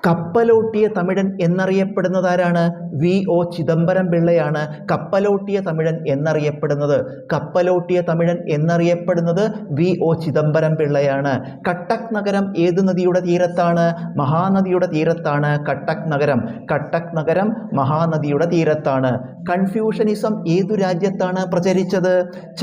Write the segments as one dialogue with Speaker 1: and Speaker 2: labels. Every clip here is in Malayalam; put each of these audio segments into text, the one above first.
Speaker 1: കപ്പലോട്ടിയ തമിഴൻ എന്നറിയപ്പെടുന്നതാരാണ്? വി.ഒ. ചിദംബരം പിള്ളയാണ് കപ്പലോട്ടിയ തമിഴൻ എന്നറിയപ്പെടുന്നത്. കപ്പലോട്ടിയ തമിഴൻ എന്നറിയപ്പെടുന്നത് വി.ഒ. ചിദംബരം പിള്ളയാണ്. കട്ടക്ക് നഗരം ഏത് നദിയുടെ തീരത്താണ്? മഹാനദിയുടെ തീരത്താണ് കട്ടക്ക് നഗരം. കട്ടക്ക് നഗരം മഹാനദിയുടെ തീരത്താണ്. കൺഫ്യൂഷനിസം ഏതു രാജ്യത്താണ് പ്രചരിച്ചത്?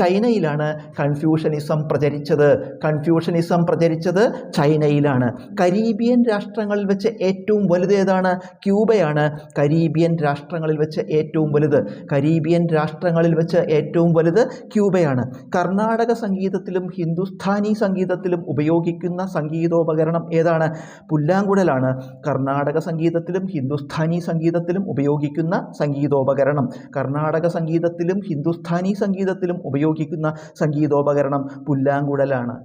Speaker 1: ചൈനയിലാണ് കൺഫ്യൂഷനിസം പ്രചരിച്ചത്. കൺഫ്യൂഷനിസം പ്രചരിച്ചത് ചൈനയിലാണ്. കരീബിയൻ രാഷ്ട്രങ്ങളിൽ വെച്ച് ഏറ്റവും വലുത് ഏതാണ്? ക്യൂബയാണ് കരീബിയൻ രാഷ്ട്രങ്ങളിൽ വെച്ച് ഏറ്റവും വലുത്. കരീബിയൻ രാഷ്ട്രങ്ങളിൽ വെച്ച് ഏറ്റവും വലുത് ക്യൂബയാണ്. കർണാടക സംഗീതത്തിലും ഹിന്ദുസ്ഥാനി സംഗീതത്തിലും ഉപയോഗിക്കുന്ന സംഗീതോപകരണം ഏതാണ്? പുല്ലാങ്കുഴലാണ് കർണാടക സംഗീതത്തിലും ഹിന്ദുസ്ഥാനി സംഗീതത്തിലും ഉപയോഗിക്കുന്ന സംഗീതോപകരണം. കർണാടക സംഗീതത്തിലും ഹിന്ദുസ്ഥാനി സംഗീതത്തിലും ഉപയോഗിക്കുന്ന സംഗീതോപകരണം പുല്ലാങ്കുഴലാണ്.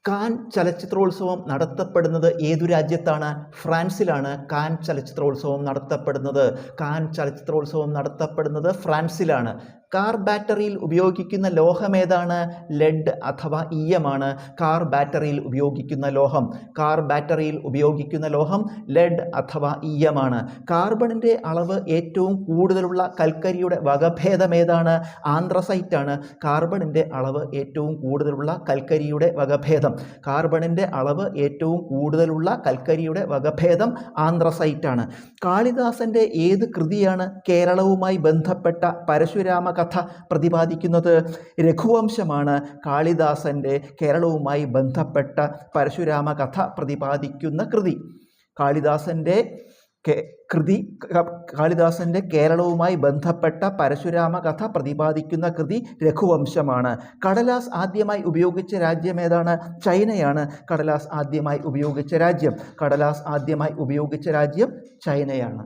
Speaker 1: കാൻ ചലച്ചിത്രോത്സവം നടത്തപ്പെടുന്നത് ഏതു രാജ്യത്താണ്? ഫ്രാൻസിലാണ് കാൻ ചലച്ചിത്രോത്സവം നടത്തപ്പെടുന്നത്. കാൻ ചലച്ചിത്രോത്സവം നടത്തപ്പെടുന്നത് ഫ്രാൻസിലാണ്. കാർ ബാറ്ററിയിൽ ഉപയോഗിക്കുന്ന ലോഹം ഏതാണ്? ലെഡ് അഥവാ ഈയമാണ് കാർ ബാറ്ററിയിൽ ഉപയോഗിക്കുന്ന ലോഹം. കാർ ബാറ്ററിയിൽ ഉപയോഗിക്കുന്ന ലോഹം ലെഡ് അഥവാ ഈയമാണ്. കാർബണിൻ്റെ അളവ് ഏറ്റവും കൂടുതലുള്ള കൽക്കരിയുടെ വകഭേദം ഏതാണ്? ആന്ത്രസൈറ്റാണ് കാർബണിൻ്റെ അളവ് ഏറ്റവും കൂടുതലുള്ള കൽക്കരിയുടെ വകഭേദം. കാർബണിൻ്റെ അളവ് ഏറ്റവും കൂടുതലുള്ള കൽക്കരിയുടെ വകഭേദം ആന്ത്രസൈറ്റാണ്. കാളിദാസൻ്റെ ഏത് കൃതിയാണ് കേരളവുമായി ബന്ധപ്പെട്ട പരശുരാമ കഥ പ്രതിപാദിക്കുന്നത്? രഘുവംശമാണ് കാളിദാസൻ്റെ കേരളവുമായി ബന്ധപ്പെട്ട പരശുരാമ കഥ പ്രതിപാദിക്കുന്ന കൃതി. കാളിദാസൻ്റെ കേരളവുമായി ബന്ധപ്പെട്ട പരശുരാമ കഥ പ്രതിപാദിക്കുന്ന കൃതി രഘുവംശമാണ്. കടലാസ് ആദ്യമായി ഉപയോഗിച്ച രാജ്യം ഏതാണ്? ചൈനയാണ് കടലാസ് ആദ്യമായി ഉപയോഗിച്ച രാജ്യം. കടലാസ് ആദ്യമായി ഉപയോഗിച്ച രാജ്യം ചൈനയാണ്.